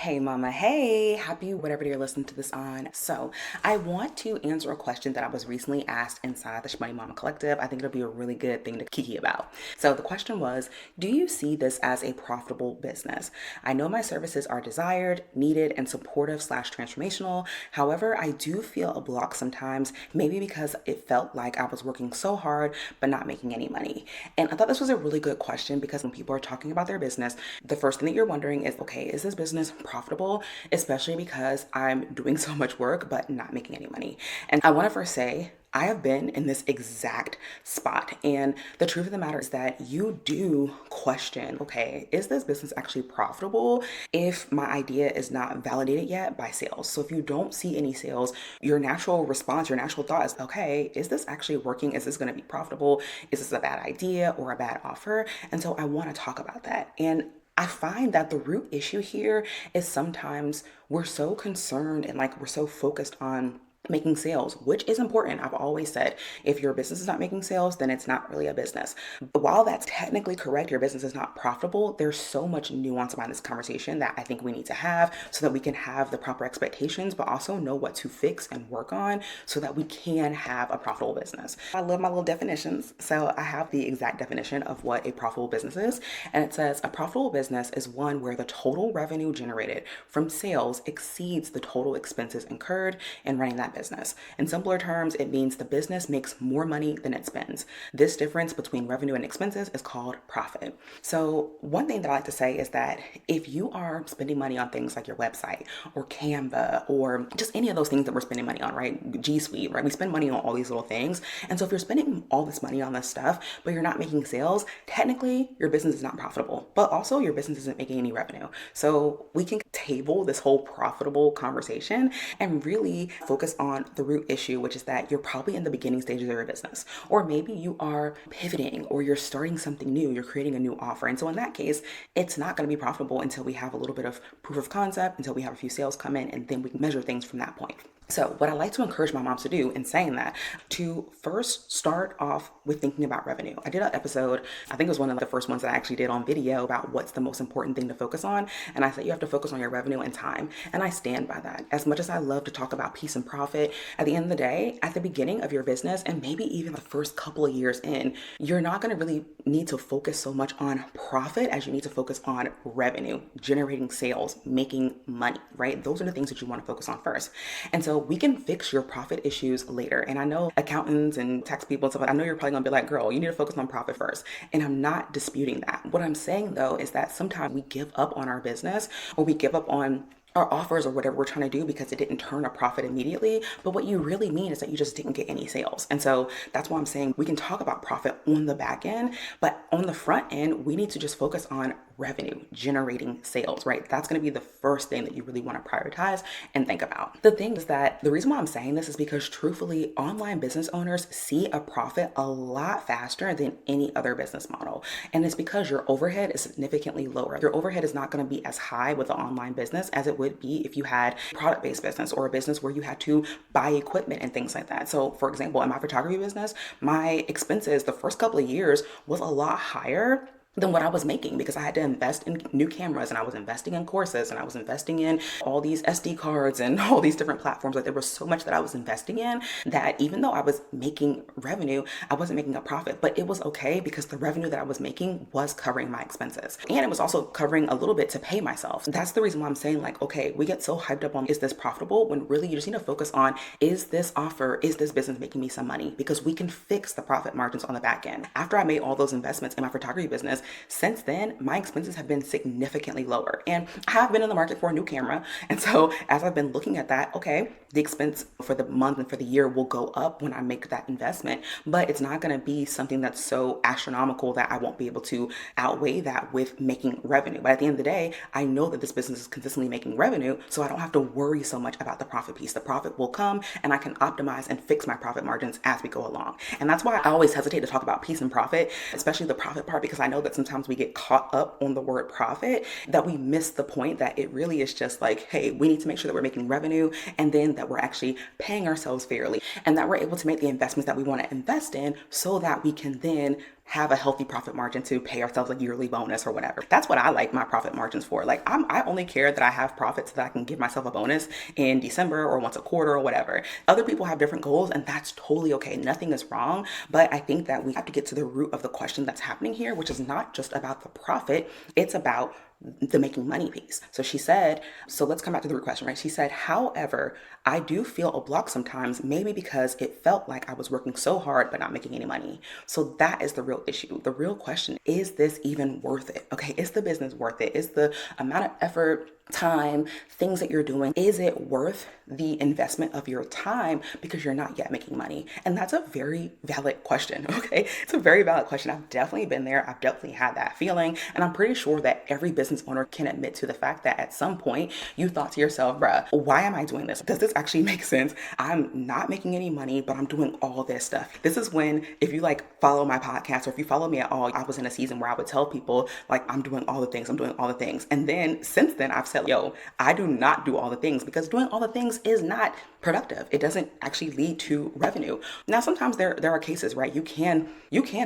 Hey mama, hey, happy whatever you're listening to this on. So I want to answer a question that I was recently asked inside the Money Mama Collective. I think it'll be a really good thing to kiki about. So the question was, do you see this as a profitable business? I know my services are desired, needed, and supportive slash transformational. However, I do feel a block sometimes, maybe because it felt like I was working so hard, but not making any money. And I thought this was a really good question because when people are talking about their business, the first thing that you're wondering is, okay, is this business profitable? Especially because I'm doing so much work, but not making any money. And I want to first say, I have been in this exact spot. And the truth of the matter is that you do question, okay, is this business actually profitable if my idea is not validated yet by sales? So if you don't see any sales, your natural response, your natural thought is, okay, is this actually working? Is this going to be profitable? Is this a bad idea or a bad offer? And so I want to talk about that. And I find that the root issue here is sometimes we're so concerned and like we're so focused on making sales, which is important. I've always said if your business is not making sales, then it's not really a business. But while that's technically correct, your business is not profitable, there's so much nuance about this conversation that I think we need to have so that we can have the proper expectations, but also know what to fix and work on so that we can have a profitable business. I love my little definitions. So I have the exact definition of what a profitable business is. And it says a profitable business is one where the total revenue generated from sales exceeds the total expenses incurred in running that business. In simpler terms, it means the business makes more money than it spends. This difference between revenue and expenses is called profit. So one thing that I like to say is that if you are spending money on things like your website or Canva or just any of those things that we're spending money on, right? G Suite, right? We spend money on all these little things. And so if you're spending all this money on this stuff, but you're not making sales, technically your business is not profitable, but also your business isn't making any revenue. So we can table this whole profitable conversation and really focus on the root issue, which is that you're probably in the beginning stages of your business, or maybe you are pivoting or you're starting something new, you're creating a new offer. And so in that case, it's not going to be profitable until we have a little bit of proof of concept, until we have a few sales come in, and then we can measure things from that point. So what I like to encourage my moms to do in saying that, to first start off with thinking about revenue. I did an episode, I think it was one of the first ones that I actually did on video about what's the most important thing to focus on. And I said you have to focus on your revenue and time. And I stand by that. As much as I love to talk about peace and profit, at the end of the day, at the beginning of your business, and maybe even the first couple of years in, you're not going to really need to focus so much on profit as you need to focus on revenue, generating sales, making money, right? Those are the things that you want to focus on first. And so we can fix your profit issues later. And I know accountants and tax people and stuff, I know you're probably gonna be like, girl, you need to focus on profit first. And I'm not disputing that. What I'm saying though is that sometimes we give up on our business or we give up on our offers or whatever we're trying to do because it didn't turn a profit immediately. But what you really mean is that you just didn't get any sales. And so that's why I'm saying we can talk about profit on the back end, but on the front end, we need to just focus on revenue, generating sales, right? That's going to be the first thing that you really want to prioritize and think about. The thing is that the reason why I'm saying this is because truthfully, online business owners see a profit a lot faster than any other business model. And it's because your overhead is significantly lower. Your overhead is not going to be as high with an online business as it would be if you had a product-based business or a business where you had to buy equipment and things like that. So for example, in my photography business, my expenses the first couple of years was a lot higher than what I was making because I had to invest in new cameras and I was investing in courses and I was investing in all these SD cards and all these different platforms. Like there was so much that I was investing in that even though I was making revenue, I wasn't making a profit, but it was okay because the revenue that I was making was covering my expenses. And it was also covering a little bit to pay myself. That's the reason why I'm saying like, okay, we get so hyped up on, is this profitable? When really you just need to focus on, is this offer, is this business making me some money? Because we can fix the profit margins on the back end. After I made all those investments in my photography business, since then, my expenses have been significantly lower. And I have been in the market for a new camera. And so as I've been looking at that, okay, the expense for the month and for the year will go up when I make that investment, but it's not going to be something that's so astronomical that I won't be able to outweigh that with making revenue. But at the end of the day, I know that this business is consistently making revenue, so I don't have to worry so much about the profit piece. The profit will come and I can optimize and fix my profit margins as we go along. And that's why I always hesitate to talk about peace and profit, especially the profit part, because I know that sometimes we get caught up on the word profit that we miss the point that it really is just like, hey, we need to make sure that we're making revenue and then that we're actually paying ourselves fairly and that we're able to make the investments that we want to invest in so that we can then have a healthy profit margin to pay ourselves a yearly bonus or whatever. That's what I like my profit margins for. Like I only care that I have profits so that I can give myself a bonus in December or once a quarter or whatever. Other people have different goals, and that's totally okay. Nothing is wrong. But I think that we have to get to the root of the question that's happening here, which is not just about the profit, it's about the making money piece. So she said, so let's come back to the root question, right? She said, however, I do feel a block sometimes, maybe because it felt like I was working so hard but not making any money. So that is the real issue. The real question is this even worth it? Okay, is the business worth it? Is the amount of effort, time, things that you're doing, is it worth the investment of your time because you're not yet making money? And that's a very valid question, okay? It's a very valid question. I've definitely been there. I've definitely had that feeling. And I'm pretty sure that every business owner can admit to the fact that at some point you thought to yourself, bruh, why am I doing this? Does this actually make sense? I'm not making any money, but I'm doing all this stuff. This is when, if you like follow my podcast or if you follow me at all, I was in a season where I would tell people like, I'm doing all the things, I'm doing all the things. And then since then I've said, yo, I do not do all the things because doing all the things is not productive. It doesn't actually lead to revenue. Now, sometimes there are cases, right? You can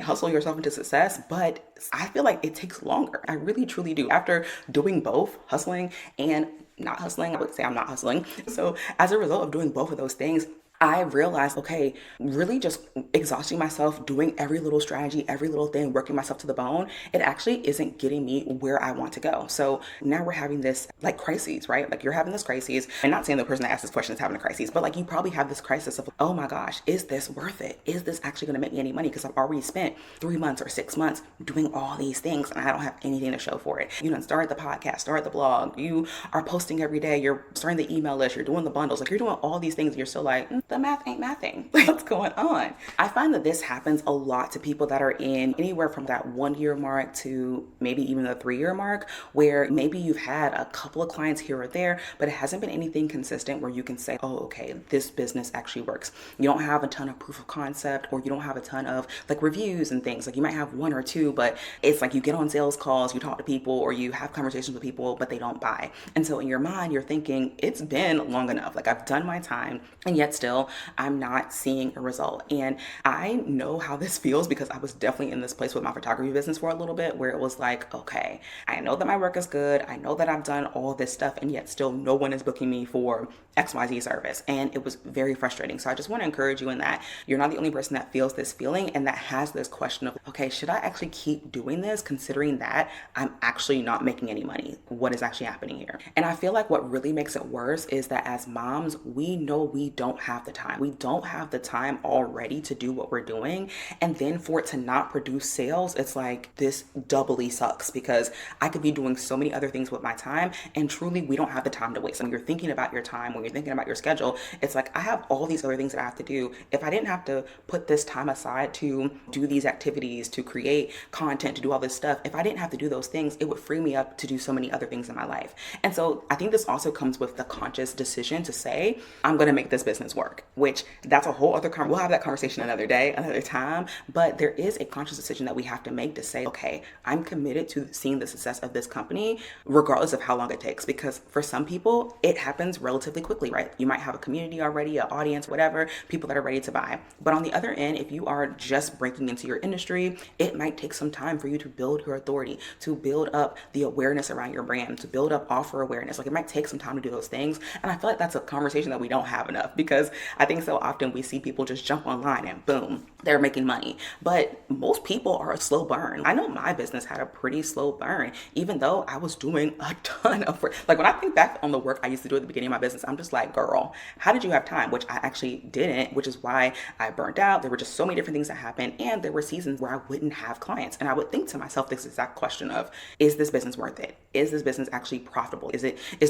hustle yourself into success, but I feel like it takes longer. I really truly do. After doing both, hustling and not hustling, I would say I'm not hustling. So as a result of doing both of those things, I realized, okay, really just exhausting myself, doing every little strategy, every little thing, working myself to the bone, it actually isn't getting me where I want to go. So now we're having this like crises, right? Like you're having this crisis, and not saying the person that asked this question is having a crisis, but like you probably have this crisis of, oh my gosh, is this worth it? Is this actually going to make me any money? Because I've already spent 3 months or 6 months doing all these things and I don't have anything to show for it. You know, start the podcast, start the blog, you are posting every day, you're starting the email list, you're doing the bundles, like you're doing all these things. And you're still like, the math ain't mathing. What's going on? I find that this happens a lot to people that are in anywhere from that 1 year mark to maybe even the 3 year mark, where maybe you've had a couple of clients here or there, but it hasn't been anything consistent where you can say, oh, okay, this business actually works. You don't have a ton of proof of concept, or you don't have a ton of like reviews and things. Like you might have 1 or 2, but it's like you get on sales calls, you talk to people, or you have conversations with people, but they don't buy. And so in your mind, you're thinking, it's been long enough. Like I've done my time, and yet still I'm not seeing a result. And I know how this feels because I was definitely in this place with my photography business for a little bit where it was like, okay, I know that my work is good. I know that I've done all this stuff, and yet still no one is booking me for XYZ service. And it was very frustrating. So I just want to encourage you in that you're not the only person that feels this feeling and that has this question of, okay, should I actually keep doing this considering that I'm actually not making any money? What is actually happening here? And I feel like what really makes it worse is that as moms, we know we don't have the time. We don't have the time already to do what we're doing. And then for it to not produce sales, it's like this doubly sucks because I could be doing so many other things with my time, and truly we don't have the time to waste. When you're thinking about your time, when you're thinking about your schedule, it's like I have all these other things that I have to do. If I didn't have to put this time aside to do these activities, to create content, to do all this stuff, if I didn't have to do those things, it would free me up to do so many other things in my life. And so I think this also comes with the conscious decision to say, I'm going to make this business work, which that's a whole other we'll have that conversation another day, another time. But there is a conscious decision that we have to make to say, okay, I'm committed to seeing the success of this company, regardless of how long it takes. Because for some people, it happens relatively quickly, right? You might have a community already, an audience, whatever, people that are ready to buy. But on the other end, if you are just breaking into your industry, it might take some time for you to build your authority, to build up the awareness around your brand, to build up offer awareness. Like it might take some time to do those things. And I feel like that's a conversation that we don't have enough, because I think so often we see people just jump online and boom, they're making money. But most people are a slow burn. I know my business had a pretty slow burn, even though I was doing a ton of work. Like when I think back on the work I used to do at the beginning of my business, I'm just like, girl, how did you have time? Which I actually didn't, which is why I burnt out. There were just so many different things that happened. And there were seasons where I wouldn't have clients. And I would think to myself this exact question of, is this business worth it? Is this business actually profitable? Is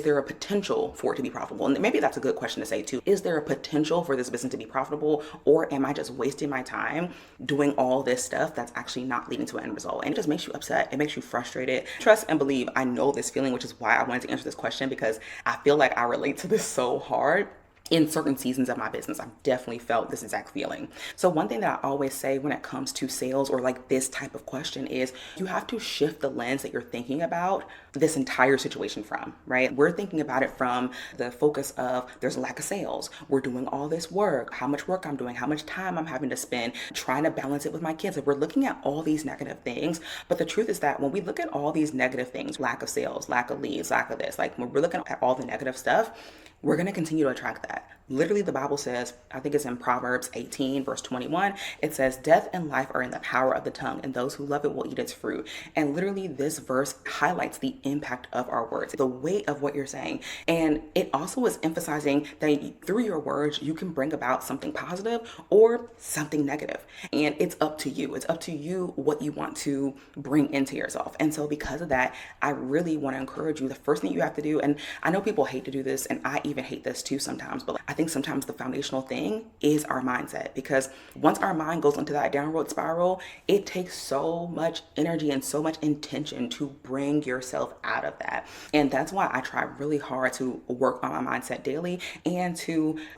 there a potential for it to be profitable? And maybe that's a good question to say too. Is there a potential for this business to be profitable? Or am I just wasting my time doing all this stuff that's actually not leading to an end result? And it just makes you upset. It makes you frustrated. Trust and believe, I know this feeling, which is why I wanted to answer this question, because I feel like I relate to this so hard. in certain seasons of my business, I've definitely felt this exact feeling. So one thing that I always say when it comes to sales or like this type of question is you have to shift the lens that you're thinking about this entire situation from, right? We're thinking about it from the focus of there's a lack of sales. We're doing all this work, how much work I'm doing, how much time I'm having to spend trying to balance it with my kids. Like we're looking at all these negative things. But the truth is that when we look at all these negative things, lack of sales, lack of leads, lack of this, like when we're looking at all the negative stuff, we're going to continue to attract that. Literally, the Bible says, I think it's in Proverbs 18, verse 21, it says, death and life are in the power of the tongue, and those who love it will eat its fruit. And literally, this verse highlights the impact of our words, the weight of what you're saying. And it also is emphasizing that through your words, you can bring about something positive or something negative. And it's up to you. It's up to you what you want to bring into yourself. And so because of that, I really want to encourage you. The first thing you have to do, and I know people hate to do this, and I even hate this too sometimes, but I think sometimes the foundational thing is our mindset, because once our mind goes into that downward spiral, it takes so much energy and so much intention to bring yourself out of that. And that's why I try really hard to work on my mindset daily, and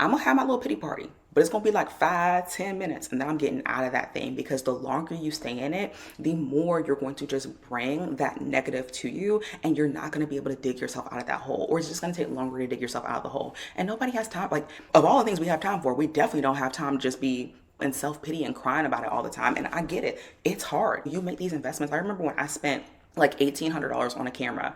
I'm gonna have my little pity party. But it's going to be like 5-10 minutes, and then I'm getting out of that thing, because the longer you stay in it, the more you're going to just bring that negative to you, and you're not going to be able to dig yourself out of that hole, or it's just going to take longer to dig yourself out of the hole. And nobody has time. Like, of all the things we have time for, we definitely don't have time to just be in self-pity and crying about it all the time. And I get it. It's hard. You make these investments. I remember when I spent like $1,800 on a camera,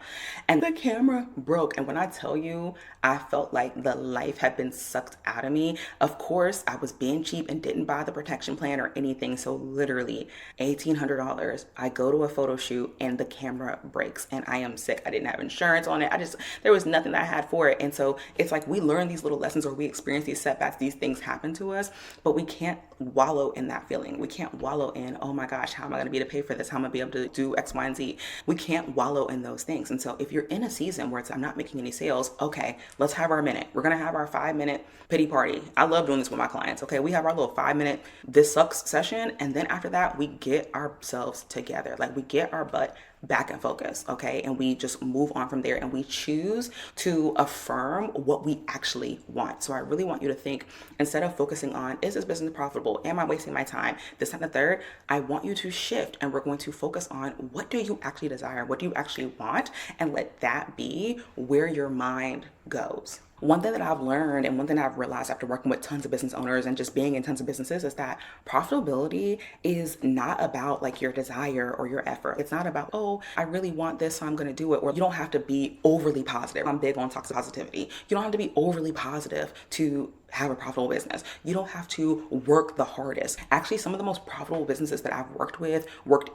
and the camera broke. And when I tell you, I felt like the life had been sucked out of me. Of course, I was being cheap and didn't buy the protection plan or anything. So literally $1,800, I go to a photo shoot and the camera breaks and I am sick. I didn't have insurance on it. There was nothing that I had for it. And so it's like we learn these little lessons, or we experience these setbacks, these things happen to us, but we can't wallow in that feeling. We can't wallow in, oh my gosh, how am I going to be able to pay for this? How am I going to be able to do X, Y, and Z? We can't wallow in those things. And so if you're in a season where I'm not making any sales, okay, let's have our minute. We're going to have our 5-minute pity party. I love doing this with my clients. Okay, we have our little 5-minute this sucks session. And then after that, we get ourselves together. Like we get our butt back in focus, okay? And we just move on from there, and we choose to affirm what we actually want. So I really want you to think, instead of focusing on, is this business profitable? Am I wasting my time? This and the third, I want you to shift, and we're going to focus on, what do you actually desire? What do you actually want? And let that be where your mind goes. One thing that I've learned, and one thing I've realized after working with tons of business owners and just being in tons of businesses, is that profitability is not about like your desire or your effort. It's not about, oh, I really want this, so I'm going to do it. Or you don't have to be overly positive. I'm big on toxic positivity. You don't have to be overly positive to have a profitable business. You don't have to work the hardest. Actually, some of the most profitable businesses that I've worked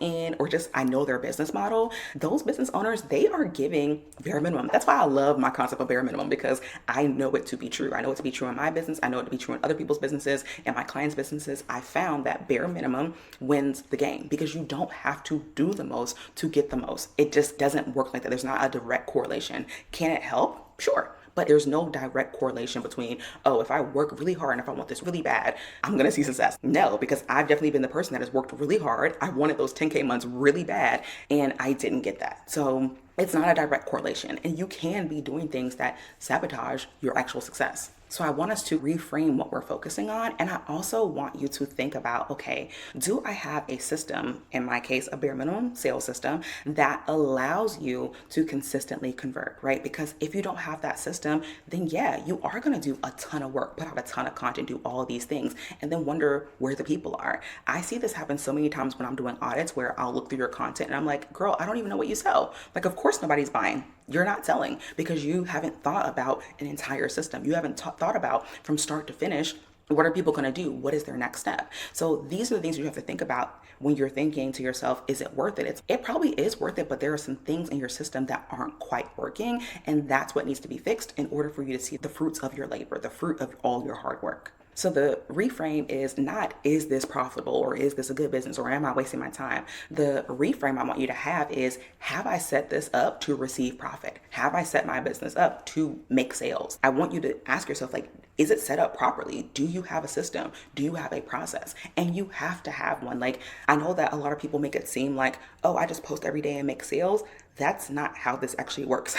in, or just I know their business model, those business owners, they are giving bare minimum. That's why I love my concept of bare minimum, because I know it to be true. I know it to be true in my business. I know it to be true in other people's businesses and my clients' businesses. I found that bare minimum wins the game, because you don't have to do the most to get the most. It just doesn't work like that. There's not a direct correlation. Can it help? Sure. But there's no direct correlation between, oh, if I work really hard and if I want this really bad, I'm going to see success. No, because I've definitely been the person that has worked really hard. I wanted those 10K months really bad, and I didn't get that. So it's not a direct correlation, and you can be doing things that sabotage your actual success. So I want us to reframe what we're focusing on. And I also want you to think about, okay, do I have a system, in my case, a bare minimum sales system, that allows you to consistently convert, right? Because if you don't have that system, then yeah, you are going to do a ton of work, put out a ton of content, do all these things, and then wonder where the people are. I see this happen so many times when I'm doing audits, where I'll look through your content and I'm like, girl, I don't even know what you sell. Like, of course nobody's buying. You're not selling because you haven't thought about an entire system. You haven't thought about from start to finish, what are people going to do? What is their next step? So these are the things you have to think about when you're thinking to yourself, is it worth it? It probably is worth it, but there are some things in your system that aren't quite working. And that's what needs to be fixed in order for you to see the fruits of your labor, the fruit of all your hard work. So the reframe is not, is this profitable, or is this a good business, or am I wasting my time? The reframe I want you to have is, have I set this up to receive profit? Have I set my business up to make sales? I want you to ask yourself, like, is it set up properly? Do you have a system? Do you have a process? And you have to have one. Like, I know that a lot of people make it seem like, oh, I just post every day and make sales. that's not how this actually works.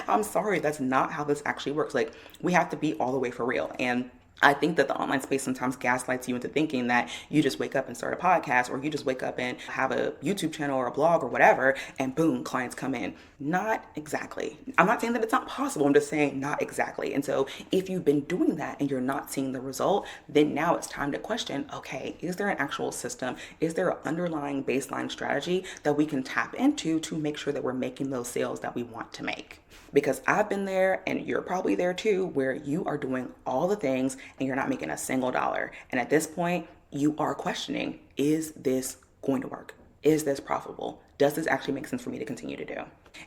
I'm sorry, that's not how this actually works. Like, we have to be all the way for real. And I think that the online space sometimes gaslights you into thinking that you just wake up and start a podcast, or you just wake up and have a YouTube channel or a blog or whatever, and boom, clients come in. Not exactly. I'm not saying that it's not possible. I'm just saying not exactly. And so if you've been doing that and you're not seeing the result, then now it's time to question, okay, is there an actual system? Is there an underlying baseline strategy that we can tap into to make sure that we're making those sales that we want to make? Because I've been there, and you're probably there too, where you are doing all the things and you're not making a single dollar. And at this point, you are questioning, is this going to work? Is this profitable? Does this actually make sense for me to continue to do?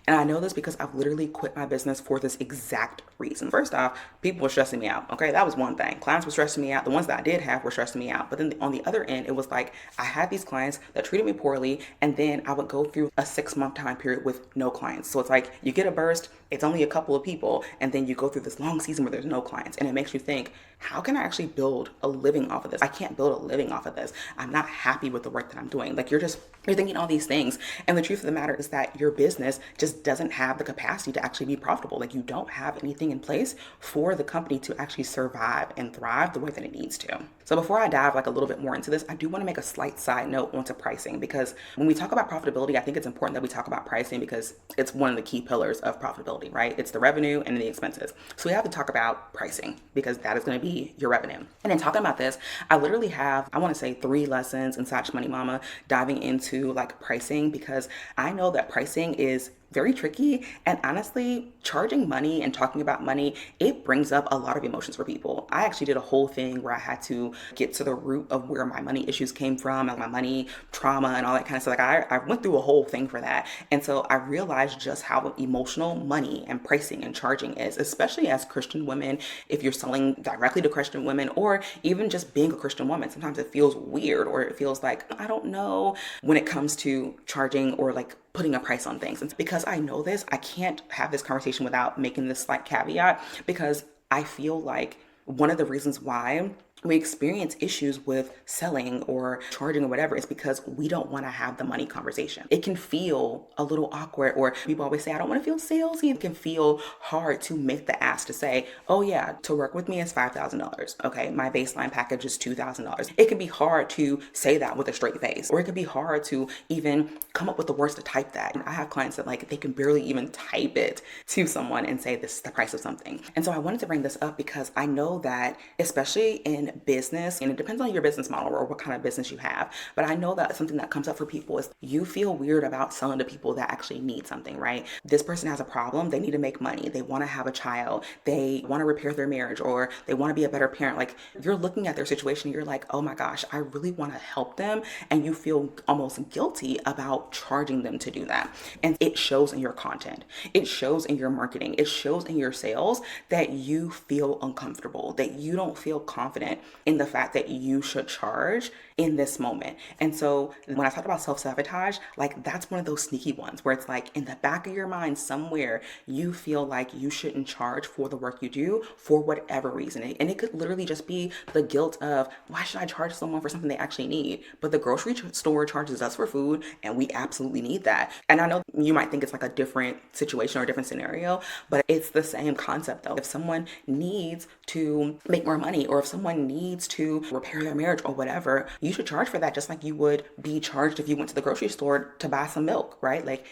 And I know this because I've literally quit my business for this exact reason. First off, people were stressing me out. Okay, that was one thing. Clients were stressing me out. The ones that I did have were stressing me out. But then on the other end, it was like I had these clients that treated me poorly, and then I would go through a 6-month time period with no clients. So it's like you get a burst, it's only a couple of people, and then you go through this long season where there's no clients. And it makes you think, how can I actually build a living off of this? I can't build a living off of this. I'm not happy with the work that I'm doing. Like, you're thinking all these things. And the truth of the matter is that your business just doesn't have the capacity to actually be profitable. Like, you don't have anything in place for the company to actually survive and thrive the way that it needs to. So before I dive like a little bit more into this, I do want to make a slight side note onto pricing, because when we talk about profitability, I think it's important that we talk about pricing, because it's one of the key pillars of profitability, right? It's the revenue and the expenses. So we have to talk about pricing, because that is going to be your revenue. And in talking about this, I literally have, I want to say 3 lessons inside Money Mama diving into like pricing, because I know that pricing is very tricky. And honestly, charging money and talking about money, it brings up a lot of emotions for people. I actually did a whole thing where I had to get to the root of where my money issues came from and my money trauma and all that kind of stuff. Like I went through a whole thing for that. And so I realized just how emotional money and pricing and charging is, especially as Christian women. If you're selling directly to Christian women, or even just being a Christian woman, sometimes it feels weird, or it feels like, I don't know, when it comes to charging or like putting a price on things. And because I know this, I can't have this conversation without making this slight caveat, because I feel like one of the reasons why we experience issues with selling or charging or whatever is because we don't want to have the money conversation. It can feel a little awkward, or people always say, I don't want to feel salesy. It can feel hard to make the ask to say, oh yeah, to work with me is $5,000. Okay, my baseline package is $2,000. It can be hard to say that with a straight face, or it can be hard to even come up with the words to type that. And I have clients that like, they can barely even type it to someone and say this is the price of something. And so I wanted to bring this up because I know that, especially in business, and it depends on your business model or what kind of business you have, but I know that something that comes up for people is you feel weird about selling to people that actually need something, right? This person has a problem, they need to make money, they want to have a child, they want to repair their marriage, or they want to be a better parent. Like, you're looking at their situation and you're like, oh my gosh, I really want to help them, and you feel almost guilty about charging them to do that. And it shows in your content, it shows in your marketing, it shows in your sales that you feel uncomfortable, that you don't feel confident in the fact that you should charge in this moment. And so when I talk about self-sabotage, like, that's one of those sneaky ones where it's like in the back of your mind somewhere, you feel like you shouldn't charge for the work you do for whatever reason. And it could literally just be the guilt of, why should I charge someone for something they actually need? But the grocery store charges us for food, and we absolutely need that. And I know you might think it's like a different situation or a different scenario, but it's the same concept though. If someone needs to make more money, or if someone needs to repair their marriage or whatever, you should charge for that, just like you would be charged if you went to the grocery store to buy some milk, right? Like,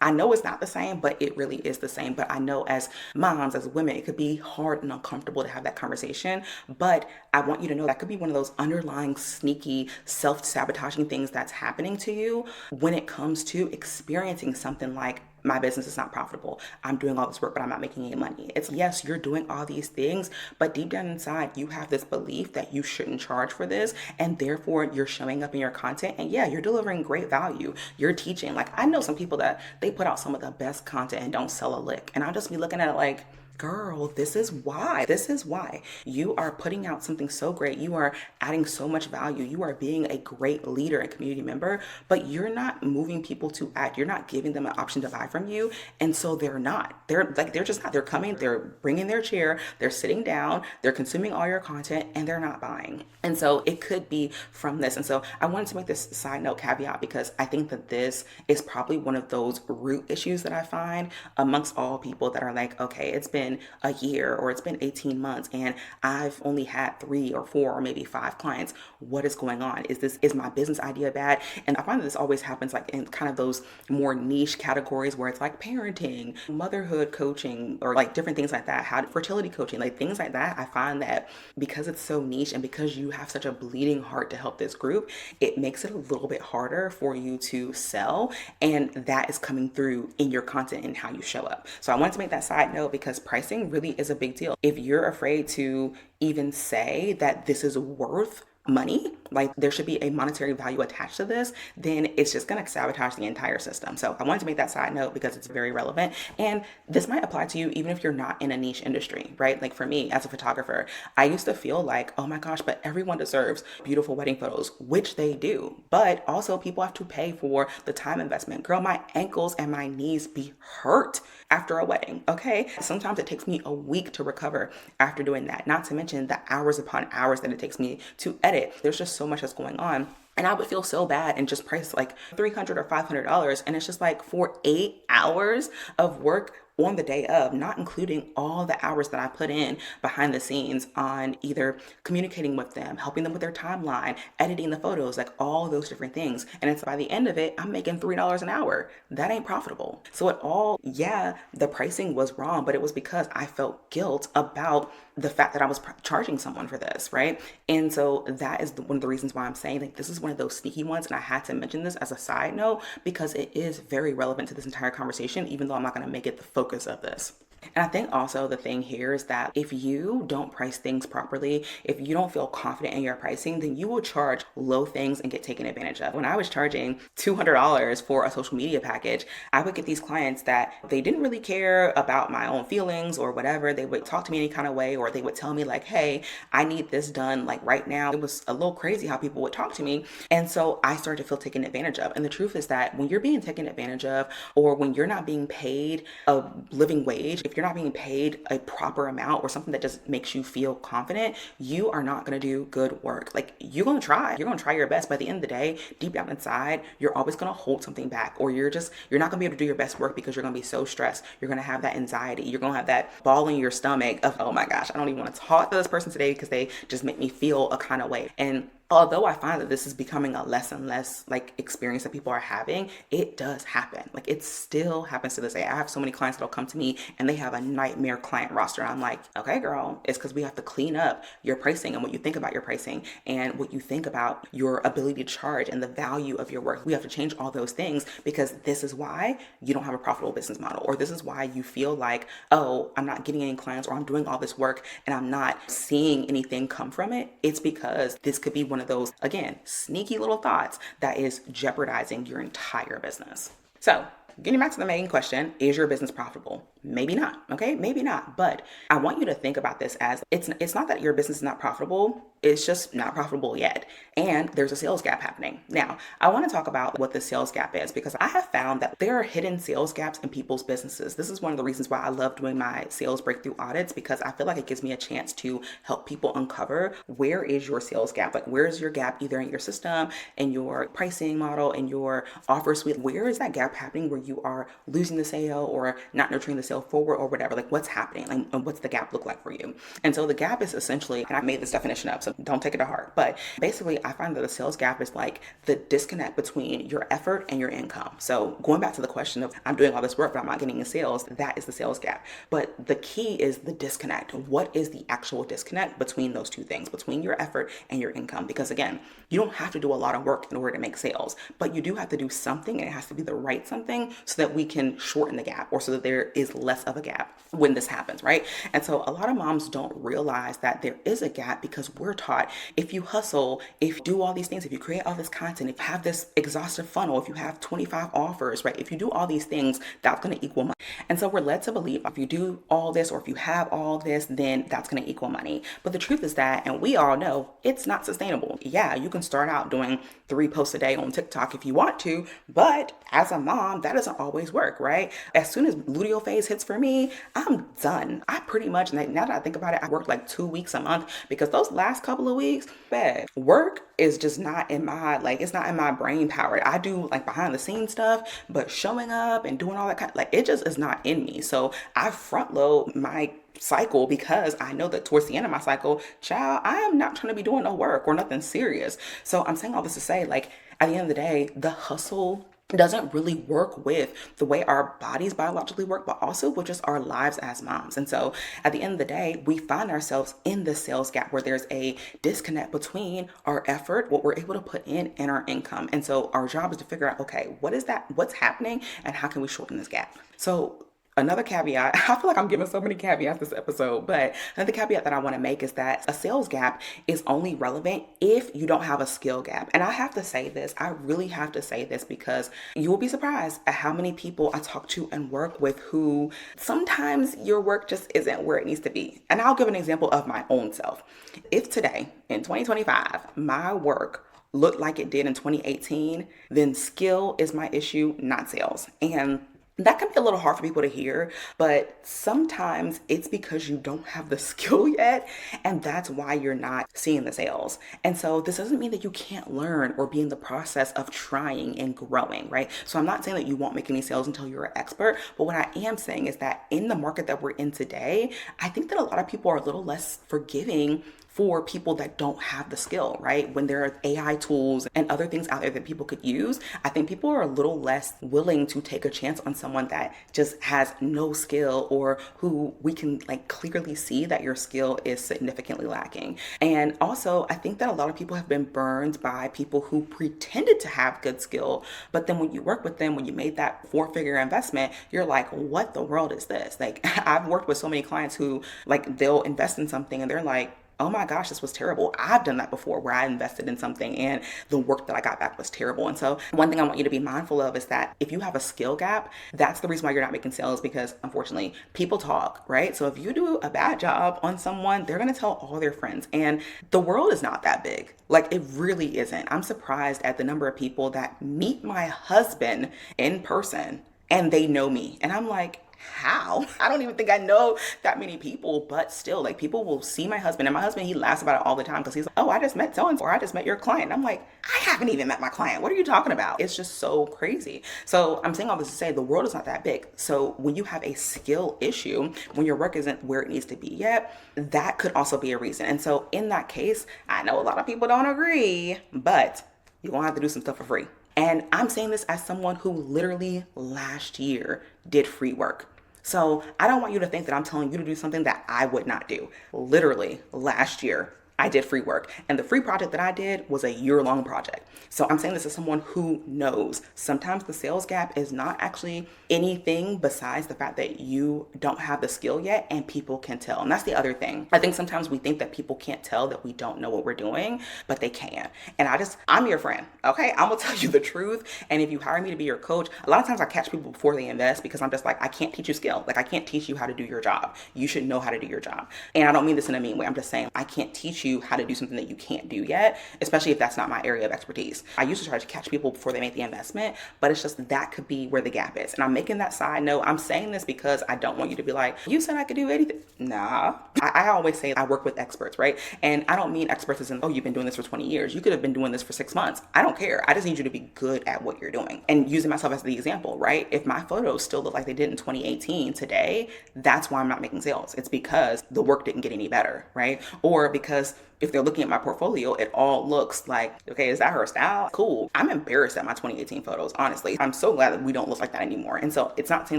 I know it's not the same, but it really is the same. But I know as moms, as women, it could be hard and uncomfortable to have that conversation. But I want you to know that could be one of those underlying sneaky self-sabotaging things that's happening to you when it comes to experiencing something like, my business is not profitable, I'm doing all this work, but I'm not making any money. It's, yes, you're doing all these things, but deep down inside, you have this belief that you shouldn't charge for this, and therefore you're showing up in your content, and yeah, you're delivering great value. You're teaching. Like, I know some people that they put out some of the best content and don't sell a lick, and I'll just be looking at it like, Girl, this is why. This is why you are putting out something so great. You are adding so much value. You are being a great leader and community member, but you're not moving people to act. You're not giving them an option to buy from you. And so they're not. They're just not. They're coming, they're bringing their chair, they're sitting down, they're consuming all your content, and they're not buying. And so it could be from this. And so I wanted to make this side note caveat because I think that this is probably one of those root issues that I find amongst all people that are like, okay, it's been a year or it's been 18 months and I've only had 3 or 4 or maybe 5 clients. What is going on? Is my business idea bad? And I find that this always happens like in kind of those more niche categories where it's like parenting, motherhood coaching, or like different things like that, how fertility coaching, like things like that. I find that because it's so niche and because you have such a bleeding heart to help this group, it makes it a little bit harder for you to sell. And that is coming through in your content and how you show up. So I wanted to make that side note because pricing really is a big deal. If you're afraid to even say that this is worth money, like there should be a monetary value attached to this, then it's just going to sabotage the entire system. So I wanted to make that side note because it's very relevant. And this might apply to you even if you're not in a niche industry, right? Like for me as a photographer, I used to feel like, oh my gosh, but everyone deserves beautiful wedding photos, which they do. But also people have to pay for the time investment. Girl, my ankles and my knees be hurt after a wedding, okay? Sometimes it takes me a week to recover after doing that, not to mention the hours upon hours that it takes me to edit. There's just so much that's going on. And I would feel so bad and just price like $300 or $500. And it's just like for 8 hours of work on the day of, not including all the hours that I put in behind the scenes on either communicating with them, helping them with their timeline, editing the photos, like all those different things. And it's by the end of it, I'm making $3 an hour. That ain't profitable. So it all, yeah, the pricing was wrong, but it was because I felt guilt about the fact that I was charging someone for this, right? And so that is one of the reasons why I'm saying like this is one of those sneaky ones. And I had to mention this as a side note because it is very relevant to this entire conversation, even though I'm not going to make it the focus of this. And I think also the thing here is that if you don't price things properly, if you don't feel confident in your pricing, then you will charge low things and get taken advantage of. When I was charging $200 for a social media package, I would get these clients that they didn't really care about my own feelings or whatever. They would talk to me any kind of way, or they would tell me like, hey, I need this done like right now. It was a little crazy how people would talk to me. And so I started to feel taken advantage of. And the truth is that when you're being taken advantage of, or when you're not being paid a living wage, if you're not being paid a proper amount or something that just makes you feel confident, you are not going to do good work. Like you're going to try your best. By the end of the day, deep down inside, you're always going to hold something back, or you're not going to be able to do your best work because you're going to be so stressed. You're going to have that anxiety. You're going to have that ball in your stomach of, oh my gosh, I don't even want to talk to this person today because they just make me feel a kind of way. And although I find that this is becoming a less and less like experience that people are having, it does happen. Like it still happens to this day. I have so many clients that'll come to me and they have a nightmare client roster. I'm like, okay, girl, it's because we have to clean up your pricing and what you think about your pricing and what you think about your ability to charge and the value of your work. We have to change all those things because this is why you don't have a profitable business model, or this is why you feel like, oh, I'm not getting any clients, or I'm doing all this work and I'm not seeing anything come from it. It's because this could be one of those, again, sneaky little thoughts that is jeopardizing your entire business. So getting back to the main question, is your business profitable? Maybe not, okay? Maybe not. But I want you to think about this as it's not that your business is not profitable. It's just not profitable yet. And there's a sales gap happening. Now, I want to talk about what the sales gap is because I have found that there are hidden sales gaps in people's businesses. This is one of the reasons why I love doing my sales breakthrough audits, because I feel like it gives me a chance to help people uncover where is your sales gap. Like where's your gap either in your system, in your pricing model, in your offer suite? Where is that gap happening where you are losing the sale or not nurturing the sale forward or whatever? Like what's happening? Like, and what's the gap look like for you? And so the gap is essentially, and I made this definition up, so don't take it to heart, but basically I find that the sales gap is like the disconnect between your effort and your income. So going back to the question of I'm doing all this work but I'm not getting any sales, that is the sales gap. But the key is the disconnect. What is the actual disconnect between those two things, between your effort and your income? Because again, you don't have to do a lot of work in order to make sales, but you do have to do something, and it has to be the right something so that we can shorten the gap, or so that there is less of a gap when this happens, right? And so a lot of moms don't realize that there is a gap because we're taught if you hustle, if you do all these things, if you create all this content, if you have this exhaustive funnel, if you have 25 offers, right? If you do all these things, that's going to equal money. And so we're led to believe if you do all this, or if you have all this, then that's going to equal money. But the truth is that, and we all know, it's not sustainable. Yeah, you can start out doing 3 posts a day on TikTok if you want to, but as a mom, that doesn't always work, right? As soon as luteal phase hits for me, I'm done. I pretty much, now that I think about it, I work like 2 weeks a month, because those last couple of weeks, bad. Work is just not in my, it's not in my brain power. I do like behind the scenes stuff, but showing up and doing all that kind of, it just is not in me. So I front load my cycle because I know that towards the end of my cycle, child, I am not trying to be doing no work or nothing serious. So I'm saying all this to say, at the end of the day, the hustle doesn't really work with the way our bodies biologically work, but also with just our lives as moms. And so at the end of the day, we find ourselves in the sales gap where there's a disconnect between our effort, what we're able to put in, and our income. And so our job is to figure out, okay, what is that? What's happening? And how can we shorten this gap? So another caveat, I feel like I'm giving so many caveats this episode, but another caveat that I want to make is that a sales gap is only relevant if you don't have a skill gap. And I have to say this, I really have to say this, because you will be surprised at how many people I talk to and work with who sometimes your work just isn't where it needs to be. And I'll give an example of my own self. If today, in 2025, my work looked like it did in 2018, then skill is my issue, not sales. And that can be a little hard for people to hear, but sometimes it's because you don't have the skill yet, and that's why you're not seeing the sales. And so this doesn't mean that you can't learn or be in the process of trying and growing, right? So I'm not saying that you won't make any sales until you're an expert, but what I am saying is that in the market that we're in today, I think that a lot of people are a little less forgiving for people that don't have the skill, right? When there are AI tools and other things out there that people could use, I think people are a little less willing to take a chance on someone that just has no skill, or who we can clearly see that your skill is significantly lacking. And also, I think that a lot of people have been burned by people who pretended to have good skill, but then when you work with them, when you made that 4-figure investment, you're like, what the world is this? I've worked with so many clients who they'll invest in something and they're like, oh my gosh, this was terrible. I've done that before, where I invested in something and the work that I got back was terrible. And so one thing I want you to be mindful of is that if you have a skill gap, that's the reason why you're not making sales, because unfortunately people talk, right? So if you do a bad job on someone, they're going to tell all their friends, and the world is not that big. It really isn't. I'm surprised at the number of people that meet my husband in person and they know me. And I'm like, how? I don't even think I know that many people, but still, people will see my husband, and my husband, he laughs about it all the time, because he's like, oh, I just met so-and-so, or I just met your client. And I'm like, I haven't even met my client. What are you talking about? It's just so crazy. So I'm saying all this to say the world is not that big. So when you have a skill issue, when your work isn't where it needs to be yet, that could also be a reason. And so in that case, I know a lot of people don't agree, but you're gonna have to do some stuff for free. And I'm saying this as someone who literally last year did free work. So I don't want you to think that I'm telling you to do something that I would not do. Literally last year, I did free work, and the free project that I did was a year-long project. So I'm saying this as someone who knows sometimes the sales gap is not actually anything besides the fact that you don't have the skill yet, and people can tell. And that's the other thing. I think sometimes we think that people can't tell that we don't know what we're doing, but they can. And I'm your friend, okay? I'm gonna tell you the truth. And if you hire me to be your coach, a lot of times I catch people before they invest, because I'm just like, I can't teach you skill. I can't teach you how to do your job. You should know how to do your job. And I don't mean this in a mean way. I'm just saying I can't teach you how to do something that you can't do yet, especially if that's not my area of expertise. I used to try to catch people before they make the investment, but it's just that could be where the gap is. And I'm making that side note. I'm saying this because I don't want you to be like, you said I could do anything. Nah. I always say I work with experts, right? And I don't mean experts as in, oh, you've been doing this for 20 years. You could have been doing this for 6 months. I don't care. I just need you to be good at what you're doing. And using myself as the example, right? If my photos still look like they did in 2018 today, that's why I'm not making sales. It's because the work didn't get any better, right? Or because if they're looking at my portfolio, it all looks like, okay, is that her style? Cool. I'm embarrassed at my 2018 photos, honestly. I'm so glad that we don't look like that anymore. And so it's not saying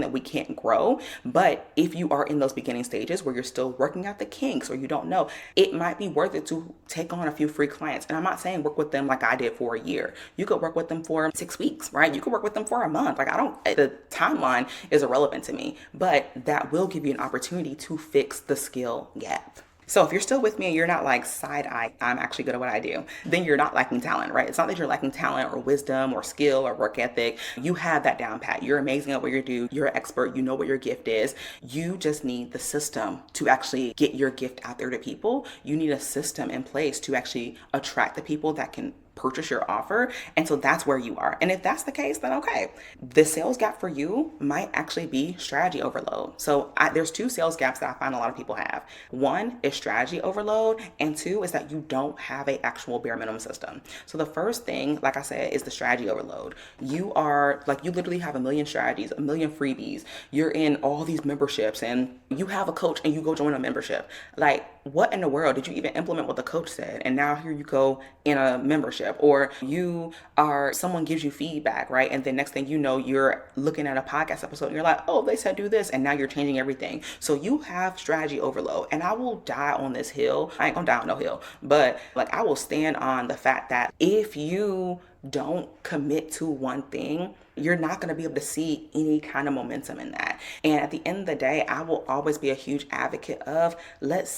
that we can't grow, but if you are in those beginning stages where you're still working out the kinks or you don't know, it might be worth it to take on a few free clients. And I'm not saying work with them like I did for a year. You could work with them for 6 weeks, right? You could work with them for a month. Like the timeline is irrelevant to me, but that will give you an opportunity to fix the skill gap. So if you're still with me and you're not like side eye, I'm actually good at what I do, then you're not lacking talent, right? It's not that you're lacking talent or wisdom or skill or work ethic. You have that down pat. You're amazing at what you do. You're an expert. You know what your gift is. You just need the system to actually get your gift out there to people. You need a system in place to actually attract the people that can purchase your offer. And so that's where you are. And if that's the case, then okay. The sales gap for you might actually be strategy overload. So there's 2 sales gaps that I find a lot of people have. One is strategy overload, and 2 is that you don't have an actual bare minimum system. So the first thing, like I said, is the strategy overload. You literally have a million strategies, a million freebies. You're in all these memberships and you have a coach and you go join a membership. Like, what in the world did you even implement what the coach said? And now here you go in a membership, or someone gives you feedback, right? And then next thing you know, you're looking at a podcast episode and you're like, oh, they said do this. And now you're changing everything. So you have strategy overload. And I will die on this hill. I ain't gonna die on no hill, but like I will stand on the fact that if you don't commit to one thing, you're not going to be able to see any kind of momentum in that. And at the end of the day, I will always be a huge advocate of let's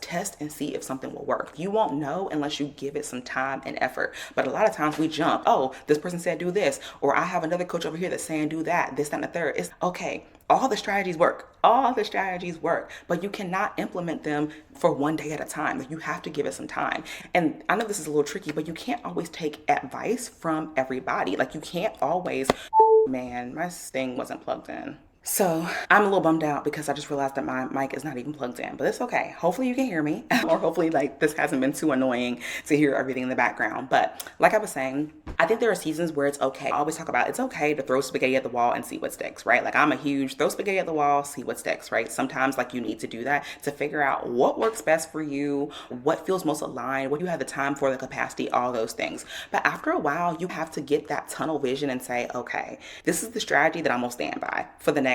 test and see if something will work. You won't know unless you give it some time and effort. But a lot of times we jump, oh, this person said do this, or I have another coach over here that's saying do that, this, that, and the third. It's okay. All the strategies work, but you cannot implement them for one day at a time. Like, you have to give it some time. And I know this is a little tricky, but you can't always take advice from everybody. Like, you can't always, man, my thing wasn't plugged in. So I'm a little bummed out because I just realized that my mic is not even plugged in, but it's okay. Hopefully you can hear me, or hopefully like this hasn't been too annoying to hear everything in the background. But like I was saying, I think there are seasons where it's okay. I always talk about it's okay to throw spaghetti at the wall and see what sticks, right? Like, I'm a huge throw spaghetti at the wall, see what sticks, right? Sometimes like you need to do that to figure out what works best for you, what feels most aligned, what you have the time for, the capacity, all those things. But after a while, you have to get that tunnel vision and say, okay, this is the strategy that I'm gonna stand by for the next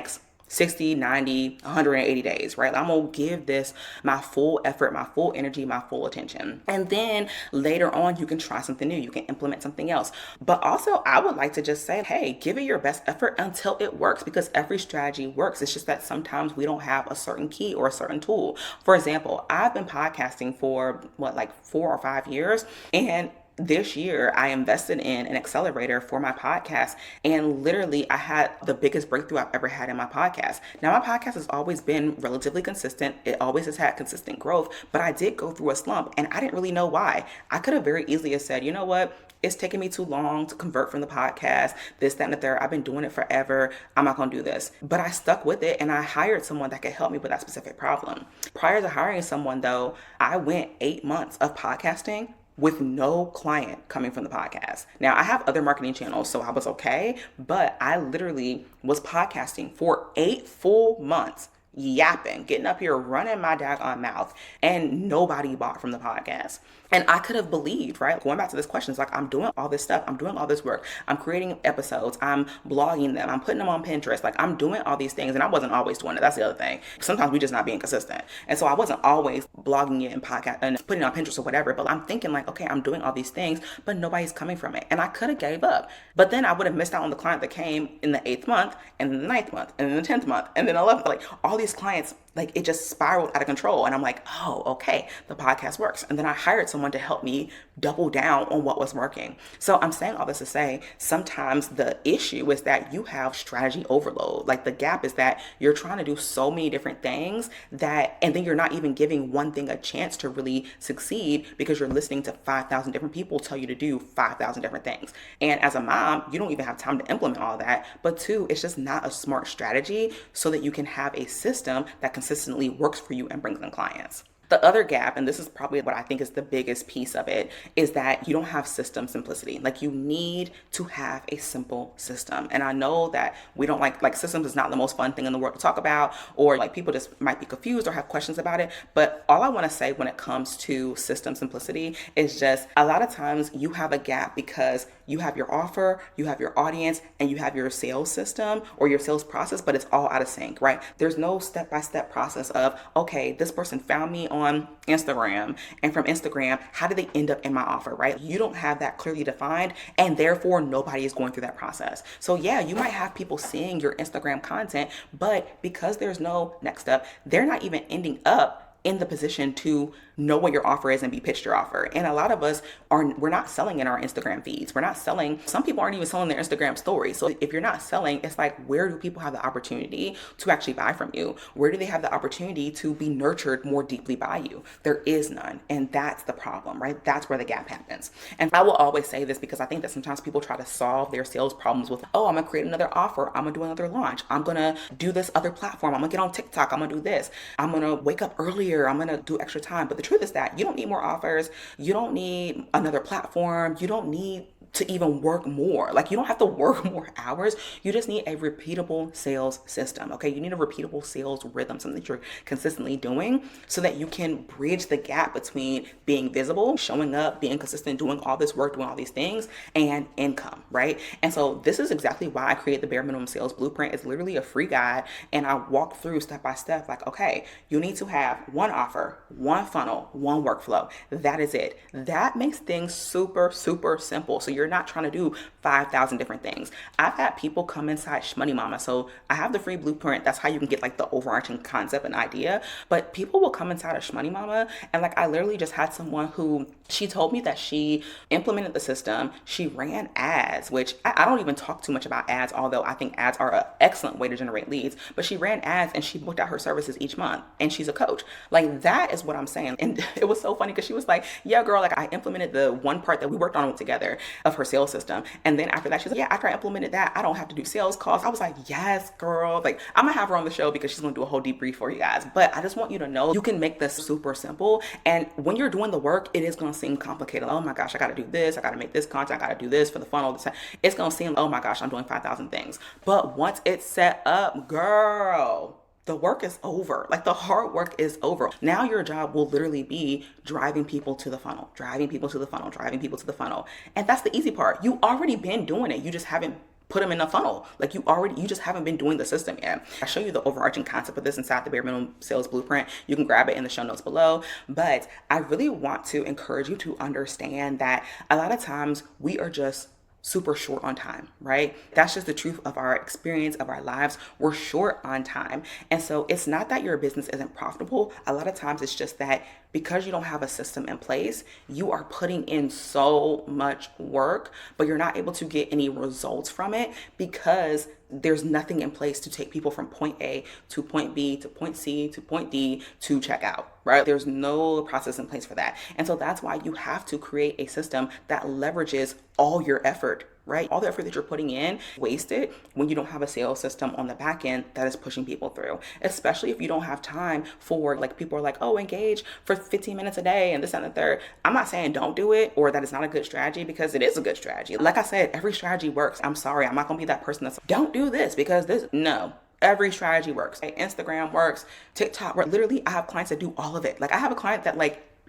60, 90, 180 days, right? I'm gonna give this my full effort, my full energy, my full attention. And then later on, you can try something new. You can implement something else. But also, I would like to just say, hey, give it your best effort until it works, because every strategy works. It's just that sometimes we don't have a certain key or a certain tool. For example, I've been podcasting for 4 or 5 years, and this year, I invested in an accelerator for my podcast, and literally I had the biggest breakthrough I've ever had in my podcast. Now, my podcast has always been relatively consistent. It always has had consistent growth, but I did go through a slump and I didn't really know why. I could have very easily have said, you know what? It's taking me too long to convert from the podcast, this, that, and the third. I've been doing it forever. I'm not going to do this. But I stuck with it and I hired someone that could help me with that specific problem. Prior to hiring someone though, I went 8 months of podcasting with no client coming from the podcast. Now, I have other marketing channels, so I was okay, but I literally was podcasting for 8 full months, yapping, getting up here, running my daggone mouth, and nobody bought from the podcast. And I could have believed, right? Going back to this question, it's like, I'm doing all this stuff. I'm doing all this work. I'm creating episodes. I'm blogging them. I'm putting them on Pinterest. Like, I'm doing all these things. And I wasn't always doing it. That's the other thing. Sometimes we just not being consistent. And so I wasn't always blogging it and podcast and putting it on Pinterest or whatever. But I'm thinking like, okay, I'm doing all these things, but nobody's coming from it. And I could have gave up. But then I would have missed out on the client that came in the 8th month, and then the 9th month, and then the 10th month, and then 11th. Like, all these clients, like, it just spiraled out of control. And I'm like, oh, okay, the podcast works. And then I hired someone to help me double down on what was working. So I'm saying all this to say, sometimes the issue is that you have strategy overload. Like, the gap is that you're trying to do so many different things and then you're not even giving one thing a chance to really succeed, because you're listening to 5,000 different people tell you to do 5,000 different things. And as a mom, you don't even have time to implement all that. But 2, it's just not a smart strategy so that you can have a system that consistently works for you and brings in clients. The other gap, and this is probably what I think is the biggest piece of it, is that you don't have system simplicity. Like, you need to have a simple system. And I know that we don't like systems is not the most fun thing in the world to talk about, or like people just might be confused or have questions about it. But all I want to say when it comes to system simplicity is just a lot of times you have a gap because you have your offer, you have your audience, and you have your sales system or your sales process, but it's all out of sync, right? There's no step-by-step process of, okay, this person found me on Instagram, and from Instagram, how did they end up in my offer, right? You don't have that clearly defined, and therefore nobody is going through that process. So yeah, you might have people seeing your Instagram content, but because there's no next step, they're not even ending up in the position to know what your offer is and be pitched your offer. And a lot of us we're not selling in our Instagram feeds. We're not selling. Some people aren't even selling their Instagram stories. So if you're not selling, it's like, where do people have the opportunity to actually buy from you? Where do they have the opportunity to be nurtured more deeply by you? There is none. And that's the problem, right? That's where the gap happens. And I will always say this because I think that sometimes people try to solve their sales problems with, oh, I'm gonna create another offer. I'm gonna do another launch. I'm gonna do this other platform. I'm gonna get on TikTok. I'm gonna do this. I'm gonna wake up earlier. I'm gonna do extra time. But the truth is that you don't need more offers. You don't need another platform. You don't need to even work more. Like, you don't have to work more hours. You just need a repeatable sales system. Okay. You need a repeatable sales rhythm, something that you're consistently doing so that you can bridge the gap between being visible, showing up, being consistent, doing all this work, doing all these things, and income, right? And so this is exactly why I created the Bare Minimum Sales Blueprint. It's literally a free guide. And I walk through step by step, like, okay, you need to have one offer, one funnel, one workflow. That is it. That makes things super, super simple. So you're not trying to do 5,000 different things. I've had people come inside Shmoney Mama. So I have the free blueprint. That's how you can get like the overarching concept and idea. But people will come inside of Shmoney Mama. And like, I literally just had someone who, she told me that she implemented the system. She ran ads, which I don't even talk too much about ads, although I think ads are an excellent way to generate leads. But she ran ads and she booked out her services each month. And she's a coach. Like, that is what I'm saying. And it was so funny because she was like, yeah, girl, like, I implemented the one part that we worked on together of her sales system. And then after that, she's like, yeah, after I implemented that, I don't have to do sales calls. I was like, yes, girl. Like, I'm gonna have her on the show because she's gonna do a whole debrief for you guys. But I just want you to know you can make this super simple. And when you're doing the work, it is gonna seem complicated. Oh my gosh, I gotta do this. I gotta make this content. I gotta do this for the funnel. It's gonna seem, oh my gosh, I'm doing 5,000 things. But once it's set up, girl, the work is over. Like, the hard work is over. Now your job will literally be driving people to the funnel, driving people to the funnel, driving people to the funnel. And that's the easy part. You already been doing it. You just haven't put them in the funnel. Like, you just haven't been doing the system yet. I show you the overarching concept of this inside the Bare Minimum Sales Blueprint. You can grab it in the show notes below. But I really want to encourage you to understand that a lot of times we are just super short on time, right? That's just the truth of our experience, of our lives. We're short on time. And so it's not that your business isn't profitable. A lot of times it's just that because you don't have a system in place, you are putting in so much work, but you're not able to get any results from it because there's nothing in place to take people from point A to point B to point C to point D to check out, right? There's no process in place for that. And so that's why you have to create a system that leverages all your effort, right? All the effort that you're putting in, wasted when you don't have a sales system on the back end that is pushing people through, especially if you don't have time for, like, people are like, oh, engage for 15 minutes a day and this and the third. I'm not saying don't do it or that it's not a good strategy, because it is a good strategy. Like I said, every strategy works. I'm sorry, I'm not gonna be that person that's don't do this because this, no. Every strategy works. Instagram works, TikTok works. Literally, I have clients that do all of it. Like, I have a client that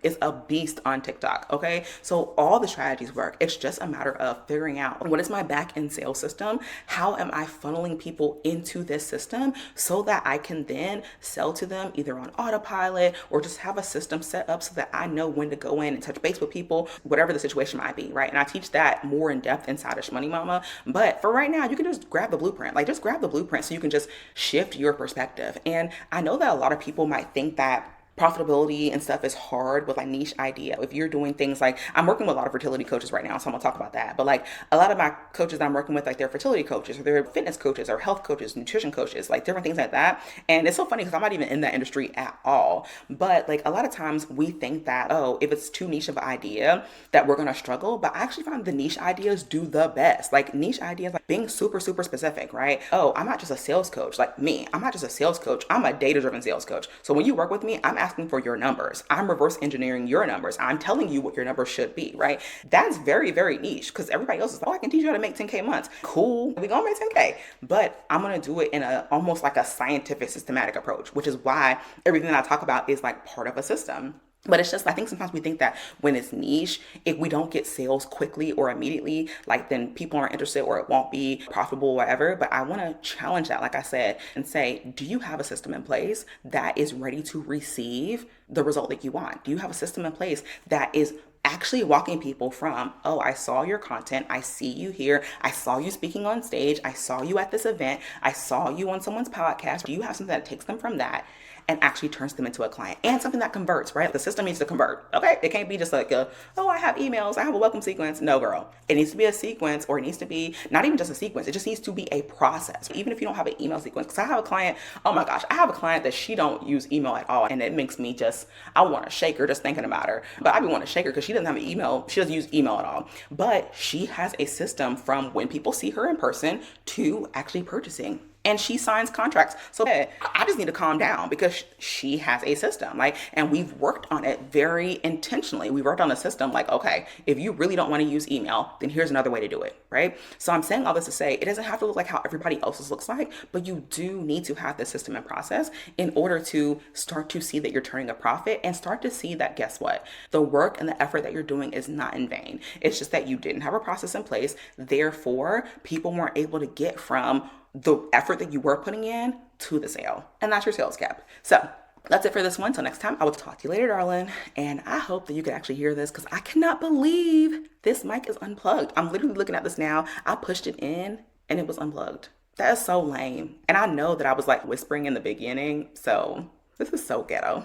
is a beast on TikTok. Okay. So all the strategies work. It's just a matter of figuring out what is my back end sales system? How am I funneling people into this system so that I can then sell to them either on autopilot or just have a system set up so that I know when to go in and touch base with people, whatever the situation might be. Right. And I teach that more in depth inside of Shmoney Mama. But for right now, you can just grab the blueprint, just grab the blueprint so you can just shift your perspective. And I know that a lot of people might think that profitability and stuff is hard with like niche idea. If you're doing things like, I'm working with a lot of fertility coaches right now, so I'm gonna talk about that. But like, a lot of my coaches that I'm working with, like, they're fertility coaches or they're fitness coaches or health coaches, nutrition coaches, like different things like that. And it's so funny because I'm not even in that industry at all. But like, a lot of times we think that, oh, if it's too niche of an idea that we're gonna struggle. But I actually find the niche ideas do the best. Like, niche ideas, like being super, super specific, right? Oh, I'm not just a sales coach. Like me, I'm not just a sales coach. I'm a data-driven sales coach. So when you work with me, I'm asking asking for your numbers. I'm reverse engineering your numbers. I'm telling you what your numbers should be, right? That's very, very niche because everybody else is like, oh, I can teach you how to make 10K months. Cool. We're going to make 10K. But I'm going to do it in a almost like a scientific, systematic approach, which is why everything that I talk about is like part of a system. But it's just, I think sometimes we think that when it's niche, if we don't get sales quickly or immediately, like then people aren't interested or it won't be profitable or whatever. But I want to challenge that, like I said, and say, do you have a system in place that is ready to receive the result that you want? Do you have a system in place that is actually walking people from, oh, I saw your content, I see you here, I saw you speaking on stage, I saw you at this event, I saw you on someone's podcast. Do you have something that takes them from that and actually turns them into a client and something that converts, right? The system needs to convert, okay? It can't be just like, oh, I have emails, I have a welcome sequence. No, girl. It needs to be a sequence, or it needs to be not even just a sequence. It just needs to be a process. Even if you don't have an email sequence, because I have a client, oh my gosh, I have a client that she don't use email at all. And it makes me I want to shake her just thinking about her. But I be wanting to shake her because she doesn't have an email. She doesn't use email at all. But she has a system from when people see her in person to actually purchasing. And she signs contracts. So I just need to calm down because she has a system. Like, and we've worked on it very intentionally. We worked on a system like, okay, if you really don't want to use email, then here's another way to do it, right? So I'm saying all this to say it doesn't have to look like how everybody else's looks like, but you do need to have the system and process in order to start to see that you're turning a profit and start to see that, guess what? The work and the effort that you're doing is not in vain. It's just that you didn't have a process in place. Therefore, people weren't able to get from the effort that you were putting in to the sale. And that's your sales gap. So that's it for this one. Till next time, I will talk to you later, darling. And I hope that you can actually hear this because I cannot believe this mic is unplugged. I'm literally looking at this now. I pushed it in and it was unplugged. That is so lame. And I know that I was like whispering in the beginning. So this is so ghetto.